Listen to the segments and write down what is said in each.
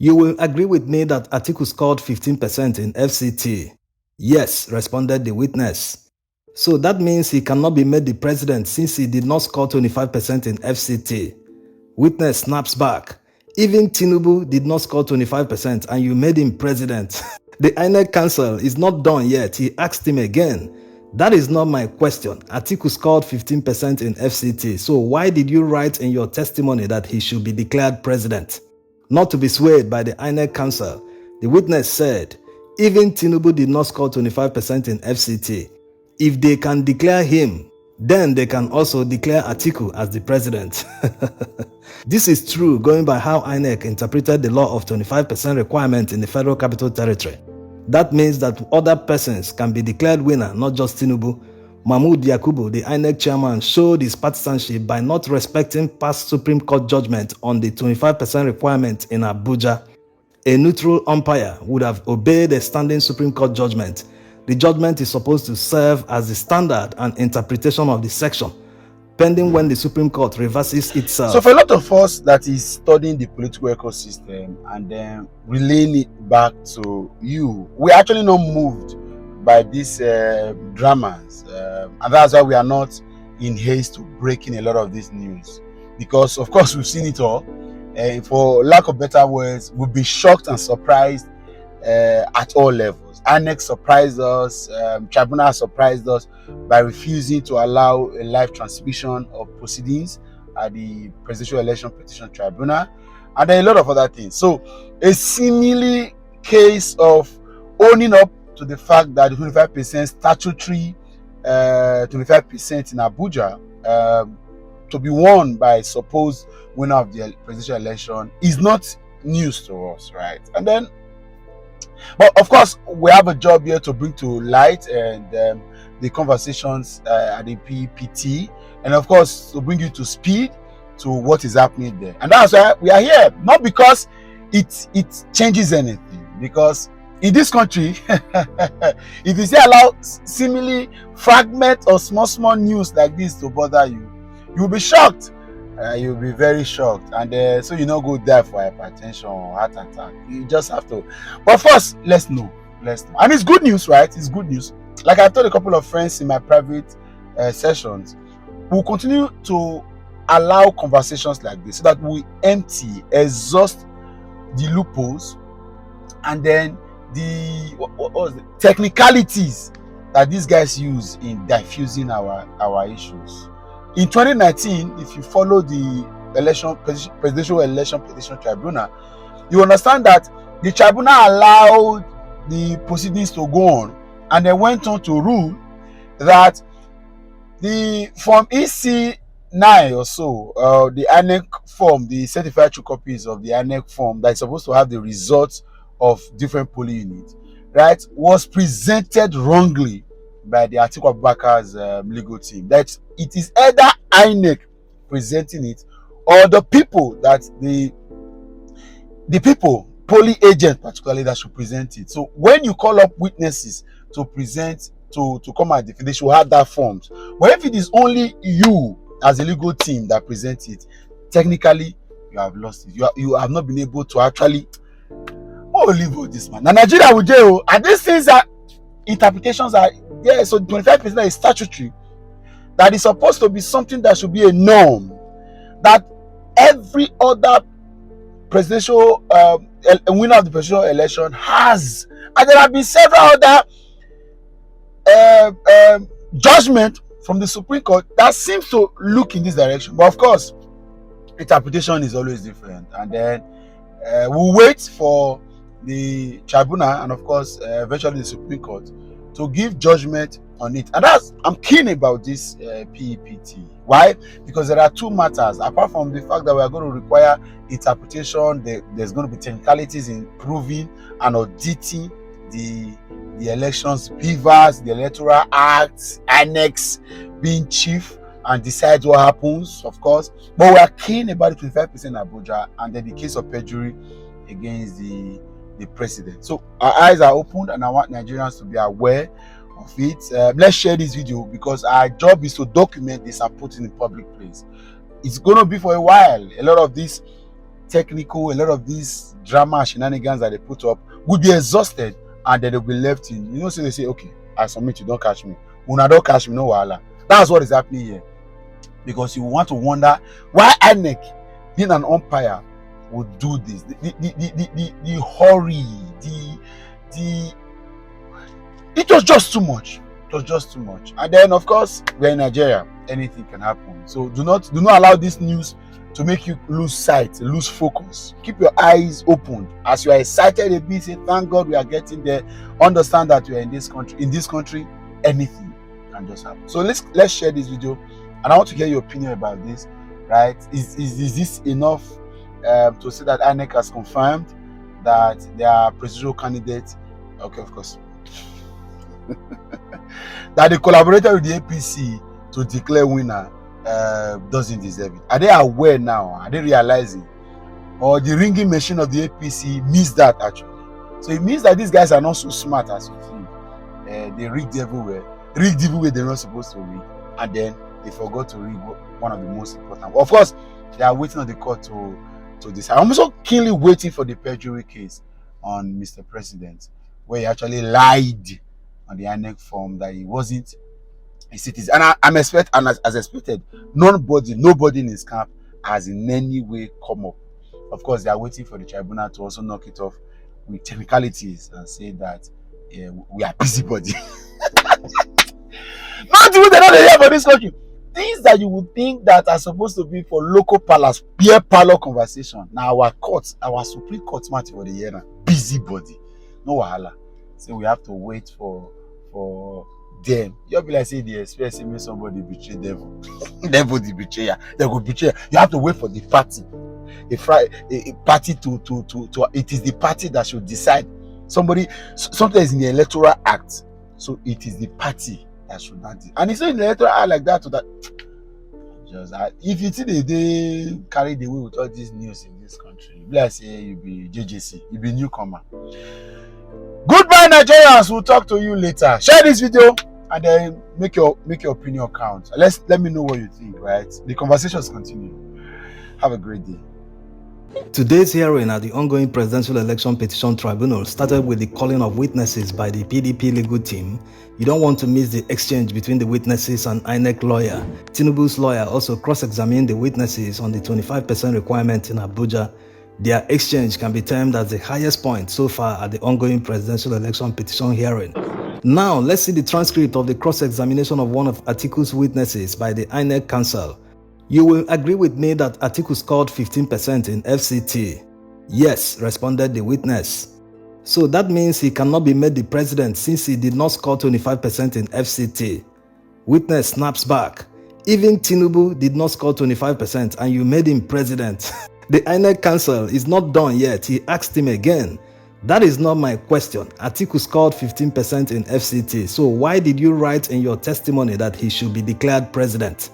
You will agree with me that Atiku scored 15% in FCT. Yes, responded the witness. So that means he cannot be made the president since he did not score 25% in FCT. Witness snaps back. Even Tinubu did not score 25% and you made him president. The INEC council is not done yet. He asked him again. That is not my question. Atiku scored 15% in FCT. So why did you write in your testimony that he should be declared president? Not to be swayed by the INEC council, the witness said, even Tinubu did not score 25% in FCT. If they can declare him, then they can also declare Atiku as the president. This is true going by how INEC interpreted the law of 25% requirement in the Federal Capital Territory. That means that other persons can be declared winner, not just Tinubu. Mahmoud Yakubu, the INEC chairman, showed his partisanship by not respecting past Supreme Court judgment on the 25% requirement in Abuja. A neutral umpire would have obeyed a standing Supreme Court judgment. The judgment is supposed to serve as the standard and interpretation of the section, pending when the Supreme Court reverses itself. So for a lot of us that is studying the political ecosystem and then relaying it back to you, we're actually not moved by these dramas. And that's why we are not in haste to breaking a lot of this news. Because, of course, we've seen it all. For lack of better words, we'll be shocked and surprised at all levels. INEC surprised us, tribunal surprised us by refusing to allow a live transmission of proceedings at the Presidential Election Petition Tribunal, and then a lot of other things. So a seemingly case of owning up to the fact that the 25% statutory 25% in Abuja to be won by supposed winner of the presidential election is not news to us, right? And then, but of course, we have a job here to bring to light and the conversations at the PPT, and of course to bring you to speed to what is happening there. And that's why we are here, not because it changes anything, because in this country, if you say allow seemingly fragment or small news like this to bother you, you'll be shocked. You'll be very shocked, and so you don't go there for hypertension or heart attack. You just have to. But first, let's know, and it's good news, right? It's good news. Like I told a couple of friends in my private sessions, we'll continue to allow conversations like this so that we exhaust the loopholes, and then the what was the technicalities that these guys use in diffusing our issues. In 2019, if you follow the Presidential Election Petition Tribunal, you understand that the tribunal allowed the proceedings to go on, and they went on to rule that the Form EC9 or so, the INEC form, the certified true copies of the INEC form that is supposed to have the results of different polling units, right, was presented wrongly by the Atiku Abubakar's legal team. That it is either INEC presenting it or the people that the people, polling agent particularly, that should present it. So when you call up witnesses to present, to come and defend, they should have that forms. But if it is only you as a legal team that presents it, technically you have lost it. You have not been able to actually leave all this, man. Now Nigeria will jail, and these things are interpretations are there. So 25% is statutory. That is supposed to be something that should be a norm, that every other presidential winner of the presidential election has. And there have been several other judgment from the Supreme Court that seems to look in this direction. But of course, interpretation is always different. And then we'll wait for the tribunal and of course eventually the Supreme Court to give judgment on it. And I'm keen about this PEPT. Why? Because there are two matters. Apart from the fact that we are going to require interpretation, there's going to be technicalities in proving and auditing the elections, beavers, the electoral acts, annex, being chief and decide what happens, of course. But we are keen about the 25% Abuja and then the case of perjury against the president. So our eyes are opened and I want Nigerians to be aware of it. Let's share this video because our job is to document this and put it in public place. It's going to be for a while. A lot of these technical, a lot of these drama shenanigans that they put up will be exhausted, and then they'll be left in, so they say, okay, I submit, you don't catch me. When I don't catch me, no wahala. That's what is happening here. Because you want to wonder why INEC, being an umpire, would do this. The hurry, it was just too much. It was just too much. And then, of course, we're in Nigeria. Anything can happen. So do not allow this news to make you lose sight, lose focus. Keep your eyes open. As you are excited a bit, say, thank God we are getting there. Understand that we are in this country. In this country, anything can just happen. So let's share this video, and I want to get your opinion about this. Right? Is this enough to say that INEC has confirmed that their presidential candidate? Okay, of course. That they collaborated with the APC to declare winner doesn't deserve it. Are they aware now? Are they realizing? Or the ringing machine of the APC missed that actually? So it means that these guys are not so smart as you think. They rigged everywhere. Rigged everywhere they're not supposed to rig. And then they forgot to rig one of the most important. Of course, they are waiting on the court to decide. I'm also keenly waiting for the perjury case on Mr. President, where he actually lied on the INEC form that he wasn't a citizen. And as expected, nobody in his camp has in any way come up. Of course, they are waiting for the tribunal to also knock it off with technicalities and say that we are busybody. Not even they're not here for this country. Things that you would think that are supposed to be for local palace, beer parlor conversation. Now our courts, our Supreme Court matter for the year now. Busybody. No wahala. So we have to wait for them. You'll be like, say the expect me somebody betray devil. Devil the betrayer. They will betray. You have to wait for the party. A party to it is the party that should decide. Something is in the electoral act. So it is the party that should not decide. And it's not in the electoral act like that to that. Just if you see they carry the way with all these news in this country, you be like, say you be JJC, you be newcomer. Goodbye, Nigerians. We'll talk to you later. Share this video and then make your opinion count. Let me know what you think. Right? The conversations continue. Have a great day. Today's hearing at the ongoing Presidential Election Petition Tribunal started with the calling of witnesses by the PDP legal team. You don't want to miss the exchange between the witnesses and INEC lawyer. Tinubu's lawyer also cross-examined the witnesses on the 25% requirement in Abuja. Their exchange can be termed as the highest point so far at the ongoing Presidential Election Petition hearing. Now, let's see the transcript of the cross-examination of one of Atiku's witnesses by the INEC Council. You will agree with me that Atiku scored 15% in FCT. Yes, responded the witness. So that means he cannot be made the president since he did not score 25% in FCT. Witness snaps back. Even Tinubu did not score 25% and you made him president. The INEC Council is not done yet. He asked him again. That is not my question. Atiku scored 15% in FCT. So why did you write in your testimony that he should be declared president?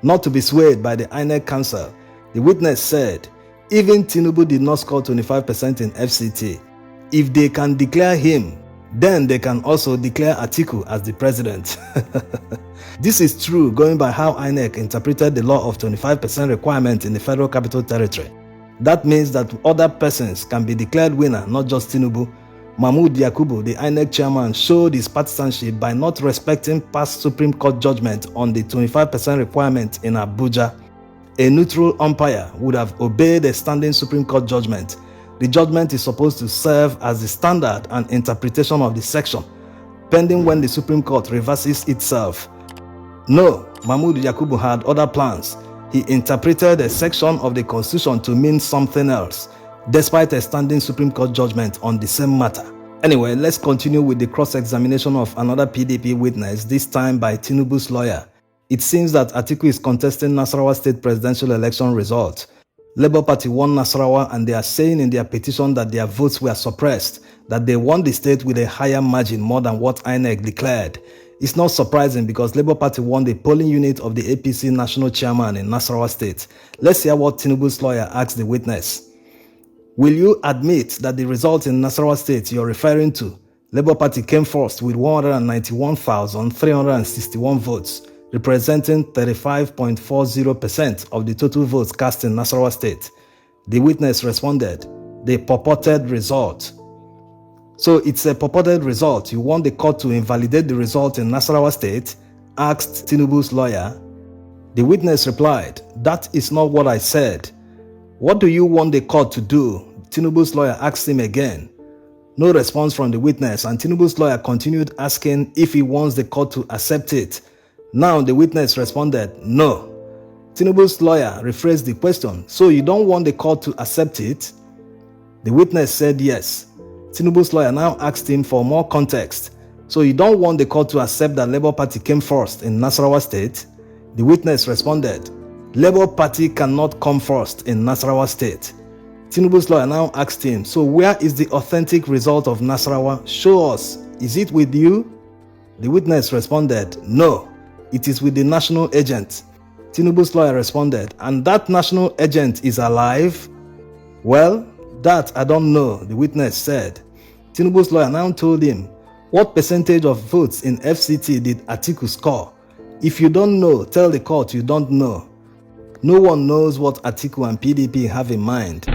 Not to be swayed by the INEC Council, the witness said, even Tinubu did not score 25% in FCT. If they can declare him, then they can also declare Atiku as the president. This is true going by how INEC interpreted the law of 25% requirement in the Federal Capital Territory. That means that other persons can be declared winner, not just Tinubu. Mahmood Yakubu, the INEC chairman, showed his partisanship by not respecting past Supreme Court judgment on the 25% requirement in Abuja. A neutral umpire would have obeyed a standing Supreme Court judgment. The judgment is supposed to serve as the standard and interpretation of the section, pending when the Supreme Court reverses itself. No, Mahmood Yakubu had other plans. He interpreted a section of the Constitution to mean something else, despite a standing Supreme Court judgment on the same matter. Anyway, let's continue with the cross-examination of another PDP witness, this time by Tinubu's lawyer. It seems that Atiku is contesting Nasarawa State presidential election results. Labour Party won Nasarawa and they are saying in their petition that their votes were suppressed, that they won the state with a higher margin more than what INEC declared. It's not surprising because Labour Party won the polling unit of the APC national chairman in Nasarawa State. Let's hear what Tinubu's lawyer asked the witness. Will you admit that the result in Nasarawa State you're referring to, Labour Party came first with 191,361 votes, representing 35.40% of the total votes cast in Nasarawa State? The witness responded, the purported result. So it's a purported result. You want the court to invalidate the result in Nasarawa State? Asked Tinubu's lawyer. The witness replied, that is not what I said. What do you want the court to do? Tinubu's lawyer asked him again. No response from the witness, and Tinubu's lawyer continued asking if he wants the court to accept it. Now the witness responded, no. Tinubu's lawyer rephrased the question, so you don't want the court to accept it? The witness said yes. Tinubu's lawyer now asked him for more context. So you don't want the court to accept that Labour Party came first in Nasarawa State? The witness responded, Labour Party cannot come first in Nasarawa State. Tinubu's lawyer now asked him, so where is the authentic result of Nasarawa? Show us. Is it with you? The witness responded, no, it is with the national agent. Tinubu's lawyer responded, and that national agent is alive? Well, that I don't know, the witness said. Tinubu's lawyer now told him, what percentage of votes in FCT did Atiku score? If you don't know, tell the court you don't know. No one knows what Atiku and PDP have in mind.